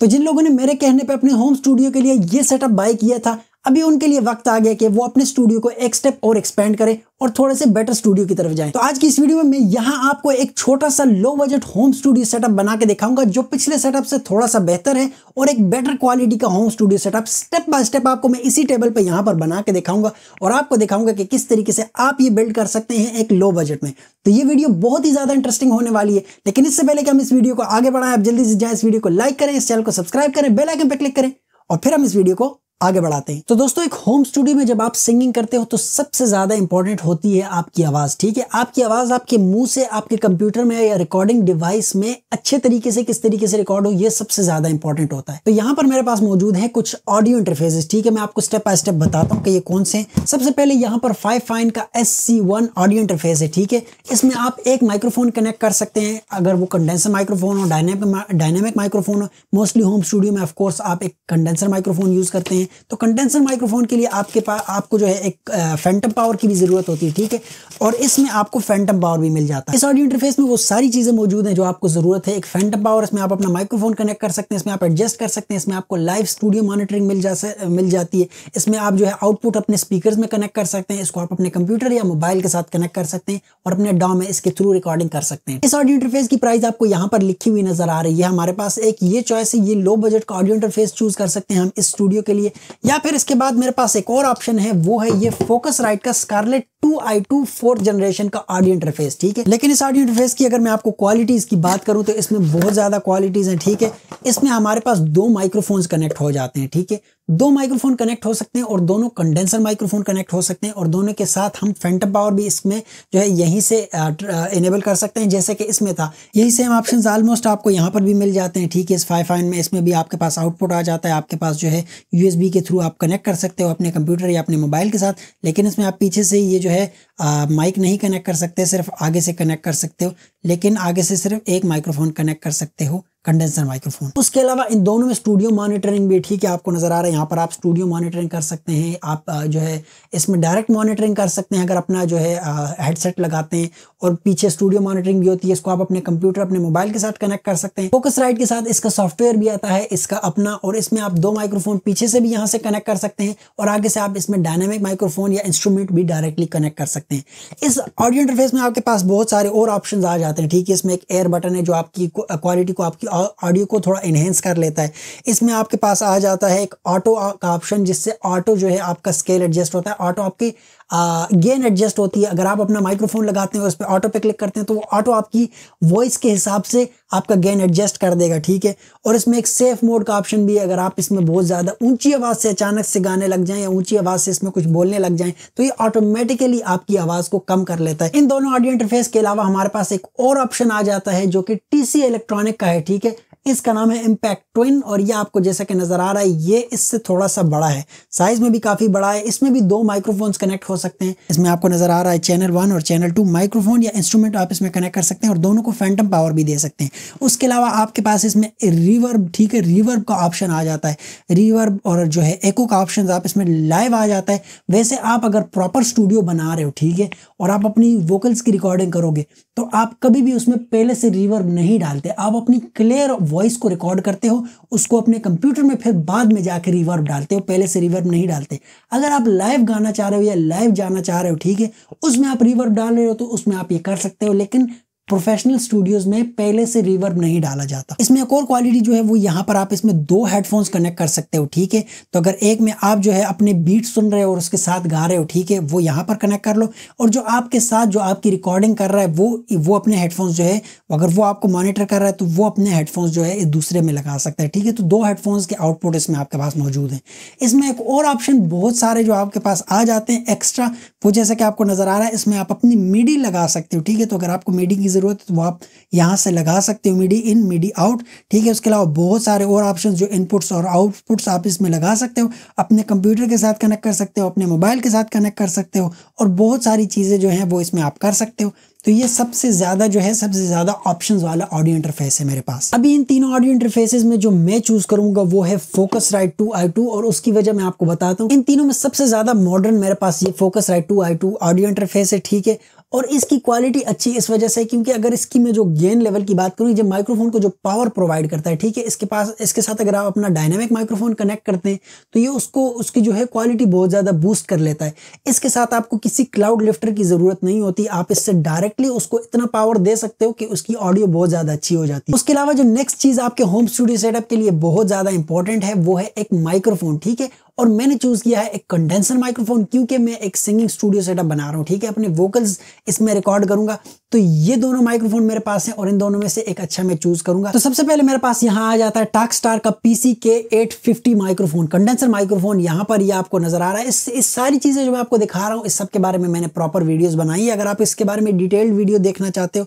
तो जिन लोगों ने मेरे कहने पे अपने होम स्टूडियो के लिए ये सेटअप बाय किया था, अभी उनके लिए वक्त आ गया कि वो अपने स्टूडियो को एक स्टेप और एक्सपेंड करें और थोड़े से बेटर स्टूडियो की तरफ जाएं। तो आज की इस वीडियो में मैं यहाँ आपको एक छोटा सा low budget home studio setup बना के दिखाऊंगा जो पिछले सेटअप से थोड़ा सा बेहतर है और एक बेटर क्वालिटी का home studio setup step by step आपको मैं इसी टेबल पे यहाँ पर बना के दिखाऊंगा और आपको दिखाऊंगा कि किस तरीके से आप ये बिल्ड कर सकते हैं एक लो बजट में। तो ये वीडियो बहुत ही ज्यादा इंटरेस्टिंग होने वाली है, लेकिन इससे पहले कि हम इस वीडियो को आगे बढ़ाएं, आप जल्दी से जाए इस वीडियो को लाइक करें, इस चैनल को सब्सक्राइब करें, बेल आइकन पर क्लिक करें और फिर हम इस वीडियो को आगे बढ़ाते हैं। तो दोस्तों, एक होम स्टूडियो में जब आप सिंगिंग करते हो तो सबसे ज्यादा इंपॉर्टेंट होती है आपकी आवाज। ठीक है, आपकी आवाज आपके मुंह से आपके कंप्यूटर में या रिकॉर्डिंग डिवाइस में अच्छे तरीके से किस तरीके से रिकॉर्ड हो, ये सबसे ज्यादा इंपॉर्टेंट होता है। तो यहाँ पर मेरे पास मौजूद है कुछ ऑडियो इंटरफेसेस। ठीक है, मैं आपको स्टेप बाय स्टेप बताता हूँ कि ये कौन से हैं। सबसे पहले यहाँ पर 5Fine का SC1 ऑडियो इंटरफेस है। ठीक है, इसमें आप एक माइक्रोफोन कनेक्ट कर सकते हैं, अगर वो कंडेंसर माइक्रोफोन हो, डायनेमिक माइक्रोफोन हो। मोस्टली होम स्टूडियो में ऑफकोर्स आप एक कंडेंसर माइक्रोफोन यूज करते हैं, तो कंडेंसर माइक्रोफोन के लिए आपको जो है एक फैंटम पावर की भी जरूरत होती है। ठीक है, और इसमें आपको फैंटम पावर भी मिल जाता है। इस ऑडियो इंटरफेस में वो सारी चीजें मौजूद हैं जो आपको जरूरत है। एक फैंटम पावर, इसमें आप अपना माइक्रोफोन कनेक्ट कर सकते हैं, इसमें आप एडजस्ट कर सकते हैं, इसमें आपको लाइव स्टूडियो मॉनिटरिंग मिल जाती है। इसमें आप जो है आउटपुट अपने स्पीकर्स में कनेक्ट कर सकते हैं, इसको आप अपने कंप्यूटर या मोबाइल के साथ कनेक्ट कर सकते हैं और अपने डॉ में इसके थ्रू रिकॉर्डिंग कर सकते हैं। इस ऑडियो इंटरफेस की प्राइस आपको यहाँ पर लिखी हुई नजर आ रही है। हमारे पास एक ये चॉइस है, ये लो बजट का ऑडियो इंटरफेस चूज कर सकते हैं हम इस स्टूडियो के लिए, या फिर इसके बाद मेरे पास एक और ऑप्शन है, वो है ये फोकसराइट का स्कारलेट 2i2 4th जनरेशन का ऑडियो इंटरफेस। ठीक है, लेकिन इस ऑडियो इंटरफेस की अगर मैं आपको क्वालिटीज की बात करूं तो इसमें बहुत ज्यादा क्वालिटीज हैं। ठीक है, इसमें हमारे पास 2 माइक्रोफोन्स कनेक्ट हो जाते हैं। ठीक है, 2 माइक्रोफोन कनेक्ट हो सकते हैं और दोनों कंडेंसर माइक्रोफोन कनेक्ट हो सकते हैं और दोनों के साथ हम फैंटम पावर भी इसमें जो है यहीं से इनेबल कर सकते हैं, जैसे कि इसमें था। यही सेम ऑप्शंस ऑलमोस्ट आपको यहाँ पर भी मिल जाते हैं। ठीक है, इस 5Fine में इसमें भी आपके पास आउटपुट आ जाता है, आपके पास जो है USB के थ्रू आप कनेक्ट कर सकते हो अपने कंप्यूटर या अपने मोबाइल के साथ, लेकिन इसमें आप पीछे से ये जो है माइक नहीं कनेक्ट कर सकते, सिर्फ आगे से कनेक्ट कर सकते हो, लेकिन आगे से सिर्फ एक माइक्रोफोन कनेक्ट कर सकते हो, कंडेंसर माइक्रोफोन। उसके अलावा इन दोनों में स्टूडियो मॉनिटरिंग भी, ठीक है, आपको नजर आ रहा है यहाँ पर, आप स्टूडियो मॉनिटरिंग कर सकते हैं। आप जो है इसमें डायरेक्ट मॉनिटरिंग कर सकते हैं अगर अपना जो है हेडसेट लगाते हैं, और पीछे स्टूडियो मॉनिटरिंग भी होती है, इसको आप अपने कंप्यूटर अपने मोबाइल के साथ कनेक्ट कर सकते हैं। फोकसराइट के साथ इसका सॉफ्टवेयर भी आता है इसका अपना, और इसमें आप 2 माइक्रोफोन पीछे से भी यहाँ से कनेक्ट कर सकते हैं और आगे से आप इसमें डायनेमिक माइक्रोफोन या इंस्ट्रूमेंट भी डायरेक्टली कनेक्ट कर सकते हैं। इस ऑडियो इंटरफेस में आपके पास बहुत सारे और ऑप्शंस आ जाते हैं। ठीक है, इसमें एक एयर बटन है जो आपकी क्वालिटी को, आपकी ऑडियो को थोड़ा इनहेंस कर लेता है। इसमें आपके पास आ जाता है एक ऑटो का ऑप्शन, जिससे ऑटो जो है आपका स्केल एडजस्ट होता है, ऑटो आपकी गेन एडजस्ट होती है। अगर आप अपना माइक्रोफोन लगाते हैं और उस पर ऑटो पे क्लिक करते हैं तो वो ऑटो आपकी वॉइस के हिसाब से आपका गेन एडजस्ट कर देगा। ठीक है, और इसमें एक सेफ मोड का ऑप्शन भी है, अगर आप इसमें बहुत ज्यादा ऊंची आवाज से अचानक से गाने लग जाएं या ऊंची आवाज से इसमें कुछ बोलने लग जाएं तो ये ऑटोमेटिकली आपकी आवाज को कम कर लेता है। इन दोनों ऑडियो इंटरफेस के अलावा हमारे पास एक और ऑप्शन आ जाता है जो कि TC इलेक्ट्रॉनिक का है। ठीक है, इसका नाम है इम्पैक्ट ट्विन, और ये आपको जैसा कि नजर आ रहा है ये इससे थोड़ा सा बड़ा है, साइज में भी काफी बड़ा है। इसमें भी 2 माइक्रोफोन्स कनेक्ट हो सकते हैं। इसमें आपको नजर आ रहा है चैनल 1 और चैनल 2 माइक्रोफोन या इंस्ट्रूमेंट आप इसमें कनेक्ट कर सकते हैं और दोनों को फैंटम पावर भी दे सकते हैं। उसके अलावा आपके पास इसमें रिवर्ब, ठीक है, रिवर्ब का ऑप्शन आ जाता है, रिवर्ब और जो है एको का ऑप्शन आप इसमें लाइव आ जाता है। वैसे आप अगर प्रॉपर स्टूडियो बना रहे हो, ठीक है, और आप अपनी वोकल्स की रिकॉर्डिंग करोगे तो आप कभी भी उसमें पहले से रिवर्ब नहीं डालते, आप अपनी क्लियर वॉइस को रिकॉर्ड करते हो, उसको अपने कंप्यूटर में फिर बाद में जाके रिवर्ब डालते हो, पहले से रिवर्ब नहीं डालते। अगर आप लाइव गाना चाह रहे हो या लाइव जाना चाह रहे हो, ठीक है, उसमें आप रिवर्ब डाल रहे हो तो उसमें आप ये कर सकते हो, लेकिन प्रोफेशनल स्टूडियोज में पहले से रिवर्ब नहीं डाला जाता। इसमें एक और क्वालिटी जो है वो यहाँ पर आप इसमें 2 हेडफोन्स कनेक्ट कर सकते हो। ठीक है, तो अगर एक में आप जो है अपने बीट सुन रहे हो और उसके साथ गा रहे हो, ठीक है, वो यहाँ पर कनेक्ट कर लो, और जो आपके साथ जो आपकी रिकॉर्डिंग कर रहा है वो अपने हेडफोन्स जो है, अगर वो आपको मॉनिटर कर रहा है तो वो अपने हेडफोन्स जो है दूसरे में लगा सकता है। ठीक है, तो 2 हेडफोन्स के आउटपुट इसमें आपके पास मौजूद है। इसमें एक और ऑप्शन बहुत सारे जो आपके पास आ जाते हैं एक्स्ट्रा, वो जैसा कि आपको नजर आ रहा है, इसमें आप अपनी मिडी लगा सकते हो। ठीक है, तो अगर आपको मिडी की जरूरत है तो वो आप यहाँ से लगा सकते हो, मिडी इन मिडी आउट। ठीक है, उसके अलावा बहुत सारे और ऑप्शंस जो इनपुट्स और आउटपुट्स आप इसमें लगा सकते हो, अपने कंप्यूटर के साथ कनेक्ट कर सकते हो, अपने मोबाइल के साथ कनेक्ट कर सकते हो, और बहुत सारी चीज़ें जो हैं वो इसमें आप कर सकते हो। तो ये सबसे ज्यादा ऑप्शंस वाला ऑडियो इंटरफेस है मेरे पास। अभी इन तीनों ऑडियो इंटरफेसेस में जो मैं चूज करूंगा वो है फोकसराइट 2i2, और उसकी वजह मैं आपको बताता हूँ। इन तीनों में सबसे ज्यादा मॉडर्न मेरे पास ये फोकसराइट 2i2 ऑडियो इंटरफेस है। ठीक है, और इसकी क्वालिटी अच्छी इस वजह से क्योंकि अगर इसकी मैं जो गेन लेवल की बात करूँ, जब माइक्रोफोन को जो पावर प्रोवाइड करता है, ठीक है, इसके साथ अगर आप अपना डायनामिक माइक्रोफोन कनेक्ट करते हैं तो ये उसकी जो है क्वालिटी बहुत ज़्यादा बूस्ट कर लेता है। इसके साथ आपको किसी क्लाउड लिफ्टर की ज़रूरत नहीं होती, आप इससे डायरेक्टली उसको इतना पावर दे सकते हो कि उसकी ऑडियो बहुत ज़्यादा अच्छी हो जाती है। उसके अलावा जो नेक्स्ट चीज़ आपके होम स्टूडियो सेटअप के लिए बहुत ज़्यादा इंपॉर्टेंट है वो है एक माइक्रोफोन, ठीक है। और मैंने चूज किया है एक कंडेंसर माइक्रोफोन क्योंकि मैं एक सिंगिंग स्टूडियो सेटअप बना रहा हूँ, ठीक है, अपने वोकल्स इसमें रिकॉर्ड करूंगा। तो ये दोनों माइक्रोफोन मेरे पास हैं और इन दोनों में से एक अच्छा मैं चूज करूंगा। तो सबसे पहले मेरे पास यहाँ आ जाता है टास्कस्टार का PCK850 माइक्रोफोन, कंडेंसर माइक्रोफोन। यहाँ पर ये आपको नजर आ रहा है। इस सारी चीजें जो मैं आपको दिखा रहा हूँ इस सब के बारे में मैंने प्रॉपर वीडियोस बनाई है। अगर आप इसके बारे में डिटेल्ड वीडियो देखना चाहते हो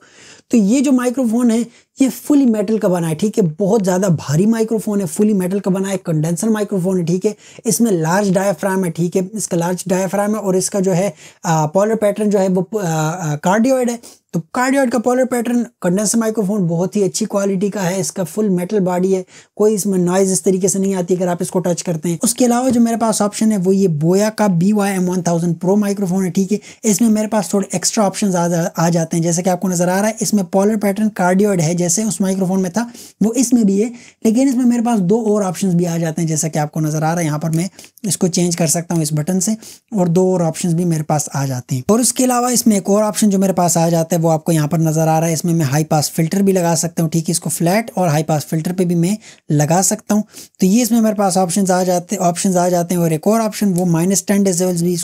तो ये जो माइक्रोफोन है ये फुली मेटल का बना है, ठीक है, बहुत ज्यादा भारी माइक्रोफोन है, फुली मेटल का बना है, कंडेंसर माइक्रोफोन है, ठीक है। इसमें लार्ज डायाफ्राम है, ठीक है, इसका लार्ज डायाफ्राम है और इसका जो है पोलर पैटर्न जो है वो कार्डियोइड है। तो कार्डियोइड का पोलर पैटर्न कंडेंसर माइक्रोफोन बहुत ही अच्छी क्वालिटी का है। इसका फुल मेटल बॉडी है, कोई इसमें नॉइज इस तरीके से नहीं आती अगर आप इसको टच करते हैं। उसके अलावा जो मेरे पास ऑप्शन है वो ये बोया का BYM1000 प्रो माइक्रोफोन है, ठीक है। इसमें मेरे पास थोड़े एक्स्ट्रा ऑप्शन आ जाते हैं, जैसे कि आपको नजर आ रहा है इसमें पोलर पैटर्न कार्डियोइड है, जैसे उस माइक्रोफोन में था वो इसमें भी है, लेकिन इसमें मेरे पास दो और ऑप्शंस भी आ जाते हैं, जैसा कि आपको नजर आ रहा है। यहाँ पर मैं इसको चेंज कर सकता हूँ इस बटन से और दो और ऑप्शंस भी मेरे पास आ जाते हैं। और उसके अलावा इसमें एक और ऑप्शन जो मेरे पास आ जाता है वो आपको यहाँ पर नजर आ रहा है। इसमें मैं हाई पास फिल्टर भी लगा सकता हूँ, ठीक है, इसको फ्लैट और हाई पास फिल्टर पे भी मैं लगा सकता हूँ। तो ये इसमें मेरे पास ऑप्शंस आ जाते हैं और एक और ऑप्शन वो -10 डेसिबल्स भी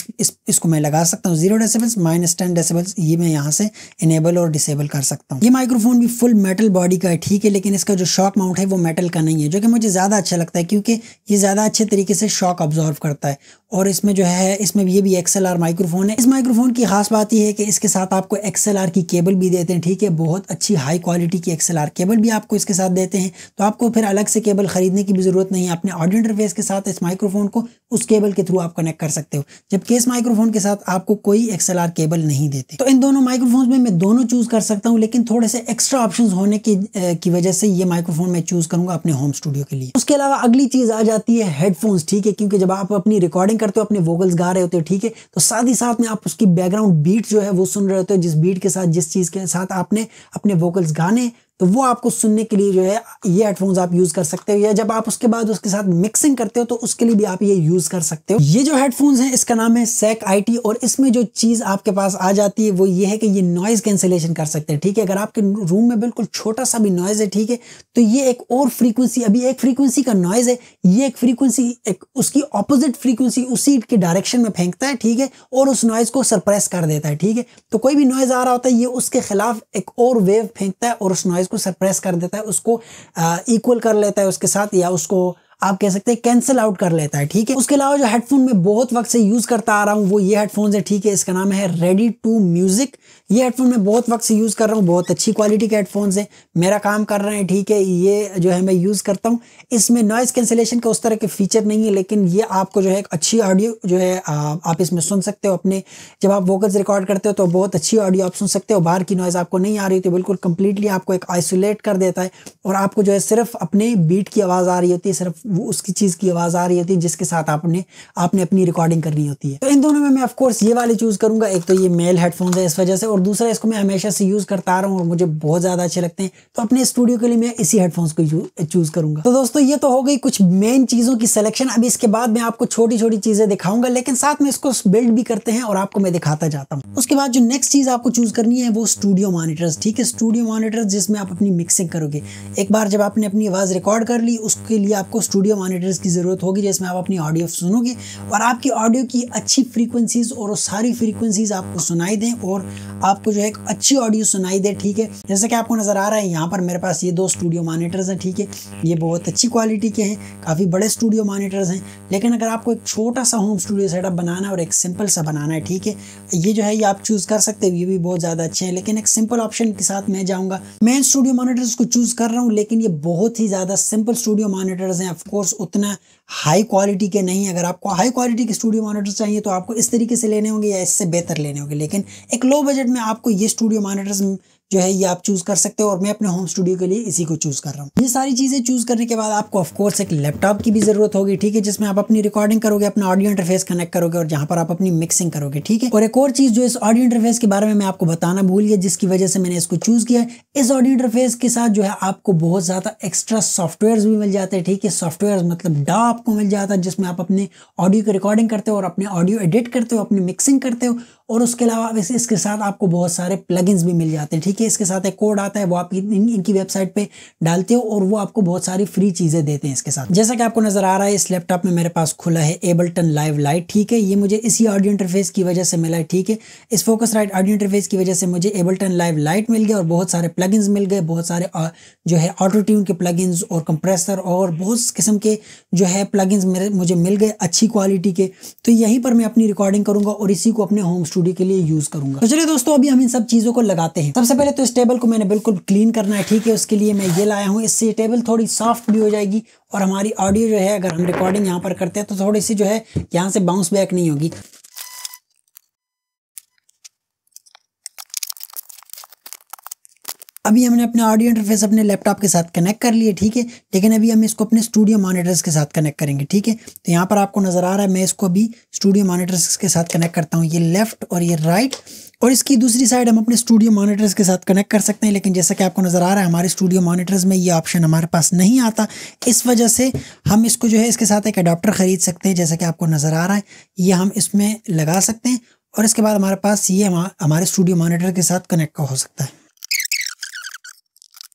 इसको मैं लगा सकता हूँ। 0 डेसिबल्स -10 डेसिबल्स ये मैं यहाँ से इनेबल और डिसेबल कर सकता हूँ। ये माइक्रोफोन भी फुल मेटल बॉडी का है, ठीक है, लेकिन इसका जो शॉक माउंट है वो मेटल का नहीं है, जो कि मुझे ज़्यादा अच्छा लगता है क्योंकि ये ज़्यादा अच्छे तरीके से शॉक ऑब्जॉर्व करता है। और इसमें जो है इसमें ये भी XLR माइक्रोफोन है। इस माइक्रोफोन की खास बात ये है कि इसके साथ आपको XLR की केबल भी देते हैं, ठीक है, बहुत अच्छी हाई क्वालिटी की XLR केबल भी आपको इसके साथ देते हैं। तो आपको फिर अलग से केबल खरीदने की भी जरूरत नहीं है, अपने ऑडियो इंटरफेस के साथ इस माइक्रोफोन को उस केबल के थ्रू आप कनेक्ट कर सकते हो, जबकि इस माइक्रोफोन के साथ आपको कोई XLR केबल नहीं देते। तो इन दोनों माइक्रोफोन में मैं दोनों चूज कर सकता हूँ, लेकिन थोड़े से एक्स्ट्रा ऑप्शन होने की वजह से ये माइक्रोफोन मैं चूज करूंगा अपने होम स्टूडियो के लिए। उसके अलावा अगली चीज आ जाती है हेडफोन्स, ठीक है, क्योंकि जब आप अपनी रिकॉर्डिंग करते हो, अपने वोकल्स गा रहे होते हो, ठीक है, तो साथ ही साथ में आप उसकी बैकग्राउंड बीट जो है वो सुन रहे होते हो, जिस बीट के साथ जिस चीज के साथ आपने अपने वोकल्स गाने, तो वो आपको सुनने के लिए जो है ये हेडफोन्स आप यूज कर सकते हो, या जब आप उसके बाद उसके साथ मिक्सिंग करते हो तो उसके लिए भी आप ये यूज कर सकते हो। ये जो हेडफोन्स हैं इसका नाम है SAC IT और इसमें जो चीज आपके पास आ जाती है वो ये है कि ये नॉइज कैंसिलेशन कर सकते हैं, ठीक है। अगर आपके रूम में बिल्कुल छोटा सा भी नॉइज है, ठीक है, तो ये एक और फ्रीक्वेंसी, अभी एक फ्रीक्वेंसी का नॉइज है, ये एक फ्रीक्वेंसी उसकी ऑपोजिट फ्रीक्वेंसी उसी के डायरेक्शन में फेंकता है, ठीक है, और उस नॉइज को सरप्रेस कर देता है, ठीक है। तो कोई भी नॉइज आ रहा होता है ये उसके खिलाफ एक और वेव फेंकता है और उस नॉइज को सरप्रेस कर देता है, उसको इक्वल कर लेता है उसके साथ, या उसको आप कह सकते हैं कैंसिल आउट कर लेता है, ठीक है। उसके अलावा जो हेडफोन में बहुत वक्त से यूज करता आ रहा हूँ वो ये हेडफोन्स है, ठीक है, इसका नाम है रेडी टू म्यूजिक। ये हेडफोन मैं बहुत वक्त से यूज कर रहा हूँ, बहुत अच्छी क्वालिटी के हेडफोन्स हैं, मेरा काम कर रहे हैं, ठीक है। ये जो है मैं यूज करता हूँ, इसमें नॉइज कैंसिलेशन का उस तरह के फीचर नहीं है, लेकिन ये आपको जो है एक अच्छी ऑडियो जो है आप इसमें सुन सकते हो। अपने जब आप वोकल्स रिकॉर्ड करते हो तो बहुत अच्छी ऑडियो आप सुन सकते हो, बाहर की नॉइज आपको नहीं आ रही तो बिल्कुल कंप्लीटली आपको एक आइसोलेट कर देता है और आपको जो है सिर्फ अपने बीट की आवाज आ रही होती है, सिर्फ वो उसकी चीज की आवाज आ रही होती है जिसके साथ आपने अपनी रिकॉर्डिंग करनी होती है। तो इन दोनों में मैं ऑफ कोर्स ये वाले चूज करूंगा। एक तो ये मेल हेडफोन्स है इस वजह से, और दूसरा इसको मैं हमेशा से यूज करता आ रहा हूँ और मुझे बहुत ज्यादा अच्छे लगते हैं, तो अपने स्टूडियो के लिए मैं इसी हेडफोन्स को चूज करूंगा। तो दोस्तों ये तो हो गई कुछ मेन चीजों की सिलेक्शन। अभी इसके बाद मैं आपको छोटी छोटी चीजें दिखाऊंगा, लेकिन साथ में इसको बिल्ड भी करते हैं और आपको मैं दिखाता जाता हूँ। उसके बाद जो नेक्स्ट चीज आपको चूज करनी है वो स्टूडियो मॉनिटर्स, ठीक है, स्टूडियो मॉनिटर्स जिसमें आप अपनी मिक्सिंग करोगे। एक बार जब आपने अपनी आवाज रिकॉर्ड कर ली उसके लिए आपको स्टूडियो मॉनिटर्स की जरूरत होगी, जिसमें आप अपनी ऑडियो सुनोगे और आपकी ऑडियो की अच्छी फ्रीक्वेंसीज और वो सारी फ्रीक्वेंसीज आपको सुनाई दें और आपको जो है एक अच्छी ऑडियो सुनाई दे, ठीक है। जैसे कि आपको नजर आ रहा है यहाँ पर मेरे पास ये दो स्टूडियो मॉनिटर्स हैं, ठीक है, ये बहुत अच्छी क्वालिटी के हैं, काफी बड़े स्टूडियो मॉनिटर्स हैं। लेकिन अगर आपको एक छोटा सा होम स्टूडियो सेटअप बनाना है और एक सिंपल सा बनाना है, ठीक है, ये जो है ये आप चूज कर सकते हो, ये भी बहुत ज्यादा अच्छे हैं, लेकिन एक सिंपल ऑप्शन के साथ मैं जाऊंगा। मैं स्टूडियो मॉनिटर्स को चूज कर रहा हूँ, लेकिन ये बहुत ही ज्यादा सिंपल स्टूडियो मॉनिटर्स हैं, ऑफकोर्स उतना हाई क्वालिटी के नहीं। अगर आपको हाई क्वालिटी के स्टूडियो मॉनिटर्स चाहिए तो आपको इस तरीके से लेने होंगे या इससे बेहतर लेने होंगे, लेकिन एक लो बजट में आपको ये स्टूडियो मॉनिटर्स जो है ये आप चूज कर सकते हो और मैं अपने होम स्टूडियो के लिए इसी को चूज कर रहा हूँ। ये सारी चीजें चूज करने के बाद आपको ऑफकोर्स एक लैपटॉप की भी जरूरत होगी, ठीक है, जिसमें आप अपनी रिकॉर्डिंग करोगे, अपना ऑडियो इंटरफेस कनेक्ट करोगे और जहां पर आप अपनी मिक्सिंग करोगे, ठीक है। और एक और चीज जो इस ऑडियो इंटरफेस के बारे में मैं आपको बताना भूल गया, जिसकी वजह से मैंने इसको चूज किया है, इस ऑडियो इंटरफेस के साथ जो है आपको बहुत ज्यादा एक्स्ट्रा सॉफ्टवेयर भी मिल जाते हैं, ठीक है। सॉफ्टवेयर मतलब डा आपको मिल जाता है जिसमें आप अपने ऑडियो की रिकॉर्डिंग करते हो और अपने ऑडियो एडिट करते हो, अपनी मिक्सिंग करते हो, और उसके अलावा इसके साथ आपको बहुत सारे प्लगइन्स भी मिल जाते हैं, ठीक है। इसके साथ एक कोड आता है, वो आप इनकी वेबसाइट पे डालते हो और वो आपको बहुत सारी फ्री चीजें देते हैं इसके साथ। जैसा कि आपको नजर आ रहा है इस लैपटॉप में मेरे पास खुला है एबल्टन लाइव लाइट, ठीक है। ये मुझे इसी ऑडियो इंटरफेस की वजह से मिला है, ठीक है। इस फोकसराइट ऑडियो इंटरफेस की वजह से मुझे एबल्टन लाइव लाइट मिल गया और बहुत सारे प्लगइन्स मिल गए, बहुत सारे जो है ऑटो ट्यून के प्लगइन्स और कंप्रेसर और बहुत किस्म के जो है प्लगइन्स मुझे मिल गए अच्छी क्वालिटी के। तो यहीं पर मैं अपनी रिकॉर्डिंग करूंगा और इसी को अपने होम स्टूडियो के लिए यूज करूंगा। तो चलिए दोस्तों, अभी हम इन सब चीजों को लगाते हैं। सबसे पहले तो इस टेबल को मैंने बिल्कुल क्लीन करना है, ठीक है। उसके लिए मैं ये लाया हूँ, इससे टेबल थोड़ी सॉफ्ट भी हो जाएगी और हमारी ऑडियो जो है, अगर हम रिकॉर्डिंग यहाँ पर करते हैं तो थोड़ी सी जो है यहाँ से बाउंस बैक नहीं होगी। अभी हमने अपने ऑडियो इंटरफेस अपने लैपटॉप के साथ कनेक्ट कर लिए, ठीक है। लेकिन अभी हम इसको अपने स्टूडियो मॉनिटर्स के साथ कनेक्ट करेंगे, ठीक है। तो यहाँ पर आपको नजर आ रहा है, मैं इसको अभी स्टूडियो मॉनिटर्स के साथ कनेक्ट करता हूँ, ये लेफ्ट और ये राइट, और इसकी दूसरी साइड हम अपने स्टूडियो मॉनिटर्स के साथ कनेक्ट कर सकते हैं। लेकिन जैसा कि आपको नजर आ रहा है हमारे स्टूडियो मॉनिटर्स में ये ऑप्शन हमारे पास नहीं आता, इस वजह से हम इसको जो है इसके साथ एक अडाप्टर खरीद सकते हैं, जैसा कि आपको नजर आ रहा है। ये हम इसमें लगा सकते हैं और इसके बाद हमारे पास ये हमारे स्टूडियो मॉनिटर के साथ कनेक्ट हो सकता है।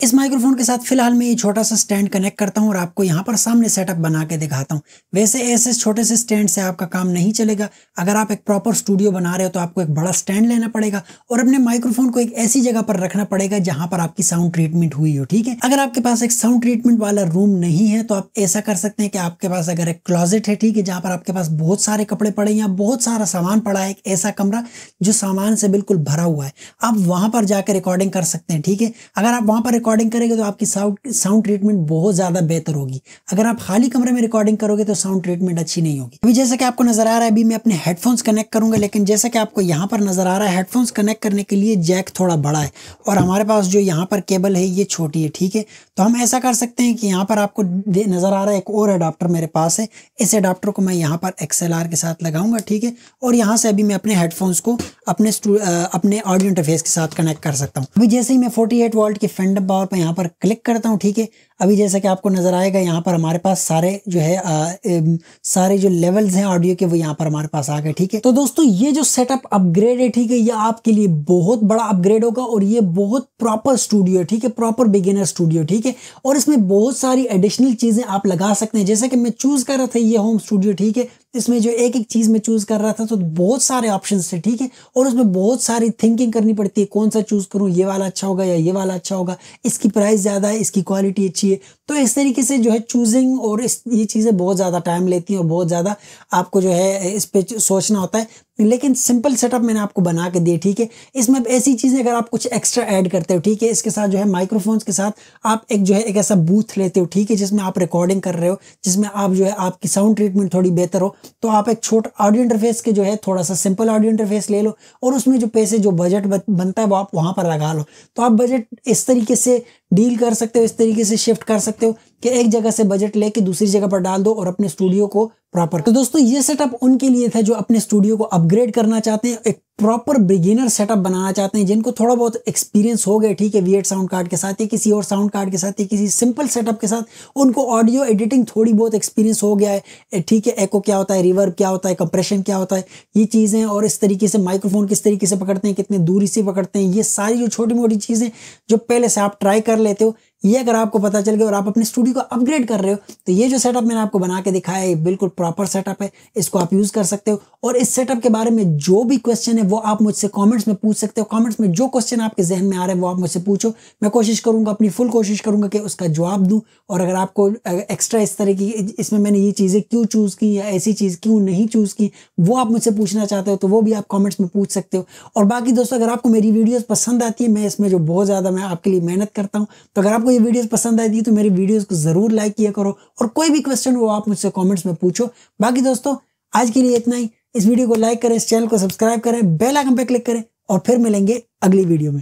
इस माइक्रोफोन के साथ फिलहाल मैं ये छोटा सा स्टैंड कनेक्ट करता हूँ और आपको यहाँ पर सामने सेटअप बना के दिखाता हूँ। वैसे ऐसे छोटे से स्टैंड से आपका काम नहीं चलेगा। अगर आप एक प्रॉपर स्टूडियो बना रहे हो तो आपको एक बड़ा स्टैंड लेना पड़ेगा और अपने माइक्रोफोन को एक ऐसी जगह पर रखना पड़ेगा जहां पर आपकी साउंड ट्रीटमेंट हुई हो, ठीक है। अगर आपके पास एक साउंड ट्रीटमेंट वाला रूम नहीं है तो आप ऐसा कर सकते हैं कि आपके पास अगर एक क्लोजेट है, ठीक है, जहां पर आपके पास बहुत सारे कपड़े पड़े या बहुत सारा सामान पड़ा है, एक ऐसा कमरा जो सामान से बिल्कुल भरा हुआ है, आप वहां पर जाकर रिकॉर्डिंग कर सकते हैं, ठीक है। अगर आप वहां पर रिकॉर्डिंग करेंगे तो आपकी साउंड ट्रीटमेंट बहुत ज्यादा बेहतर होगी। अगर आप खाली कमरे में रिकॉर्डिंग करोगे तो साउंड ट्रीटमेंट अच्छी नहीं होगी। अभी जैसा कि आपको नजर आ रहा है, अभी मैं अपने हेडफोन्स कनेक्ट करूंगा, लेकिन जैसा कि आपको यहाँ पर नजर आ रहा है हेडफोन्स कनेक्ट करने के लिए जैक थोड़ा बड़ा है और हमारे पास जो यहाँ पर केबल है ये छोटी है, ठीक है। तो हम ऐसा कर सकते हैं कि यहाँ पर आपको नजर आ रहा है एक और अडाप्टर मेरे पास है, इस अडाप्टर को मैं यहाँ पर XLR के साथ लगाऊंगा, ठीक है। और यहाँ से अभी मैं अपने हेडफोन्स को अपने ऑडियो इंटरफेस के साथ कनेक्ट कर सकता हूँ। अभी जैसे ही मैं 48 वोल्ट के फैंटम पावर पर यहाँ पर क्लिक करता हूँ, ठीक है। अभी जैसा कि आपको नजर आएगा यहाँ पर हमारे पास सारे जो है सारे जो लेवल्स हैं ऑडियो के वो यहाँ पर हमारे पास आ गए, ठीक है। तो दोस्तों ये जो सेटअप अपग्रेड है, ठीक है, ये आपके लिए बहुत बड़ा अपग्रेड होगा और ये बहुत प्रॉपर स्टूडियो है, ठीक है, प्रॉपर बिगिनर स्टूडियो, ठीक है। और इसमें बहुत सारी एडिशनल चीजें आप लगा सकते हैं। जैसा कि मैं चूज कर रहा था ये होम स्टूडियो, ठीक है, इसमें जो एक एक चीज में चूज कर रहा था तो बहुत सारे ऑप्शंस थे, ठीक है। और उसमें बहुत सारी थिंकिंग करनी पड़ती है, कौन सा चूज करूं, ये वाला अच्छा होगा या ये वाला अच्छा होगा, इसकी प्राइस ज्यादा है, इसकी क्वालिटी अच्छी है। तो इस तरीके से जो है चूजिंग और ये चीजें बहुत ज्यादा टाइम लेती हैं और बहुत ज्यादा आपको जो है इस पे सोचना होता है। लेकिन सिंपल सेटअप मैंने आपको बना के दिया, ठीक है। इसमें ऐसी चीजें अगर आप कुछ एक्स्ट्रा ऐड करते हो, ठीक है, इसके साथ जो है माइक्रोफोन्स के साथ आप एक जो है एक ऐसा बूथ लेते हो, ठीक है, जिसमें आप रिकॉर्डिंग कर रहे हो, जिसमें आप जो है आपकी साउंड ट्रीटमेंट थोड़ी बेहतर हो, तो आप एक छोटा ऑडियो इंटरफेस के जो है थोड़ा सा सिंपल ऑडियो इंटरफेस ले लो और उसमें जो पैसे जो बजट बनता है वो आप वहां पर लगा लो। तो आप बजट इस तरीके से डील कर सकते हो, इस तरीके से शिफ्ट कर सकते हो कि एक जगह से बजट लेके दूसरी जगह पर डाल दो और अपने स्टूडियो को प्रॉपर। तो दोस्तों ये सेटअप उनके लिए था जो अपने स्टूडियो को अपग्रेड करना चाहते हैं, एक प्रॉपर बिगिनर सेटअप बनाना चाहते हैं, जिनको थोड़ा बहुत एक्सपीरियंस हो गया, ठीक है, V8 साउंड कार्ड के साथ या किसी और साउंड कार्ड के साथ या किसी सिंपल सेटअप के साथ उनको ऑडियो एडिटिंग थोड़ी बहुत एक्सपीरियंस हो गया है, ठीक है। एको क्या होता है, रिवर्ब क्या होता है, कंप्रेशन क्या होता है, ये चीज़ें, और इस तरीके से माइक्रोफोन किस तरीके से पकड़ते हैं, कितने दूरी से पकड़ते हैं, ये सारी जो छोटी मोटी चीज़ें जो पहले से आप ट्राई कर लेते हो, ये अगर आपको पता चल गया और आप अपने स्टूडियो को अपग्रेड कर रहे हो तो ये जो सेटअप मैंने आपको बना के दिखाया है बिल्कुल प्रॉपर सेटअप है, इसको आप यूज कर सकते हो। और इस सेटअप के बारे में जो भी क्वेश्चन है वो आप मुझसे कमेंट्स में पूछ सकते हो। कमेंट्स में जो क्वेश्चन आपके जहन में आ रहे हैं वो आप मुझसे पूछो, मैं कोशिश करूंगा, अपनी फुल कोशिश करूंगा कि उसका जवाब दूं। और अगर आपको एक्स्ट्रा इस तरह की इसमें मैंने ये चीज़ें क्यों चूज़ की या ऐसी चीज़ क्यों नहीं चूज़ की वो आप मुझसे पूछना चाहते हो तो वो भी आप कॉमेंट्स में पूछ सकते हो। और बाकी दोस्तों अगर आपको मेरी वीडियोज़ पसंद आती है, मैं इसमें जो बहुत ज़्यादा मैं आपके लिए मेहनत करता हूँ, तो अगर आपको ये वीडियोज़ पसंद आती है तो मेरी वीडियोज़ को ज़रूर लाइक किया करो और कोई भी क्वेश्चन हो आप मुझसे कमेंट्स में पूछो। बाकी दोस्तों आज के लिए इतना ही। इस वीडियो को लाइक करें, इस चैनल को सब्सक्राइब करें, बेल आइकन पे क्लिक करें और फिर मिलेंगे अगली वीडियो में।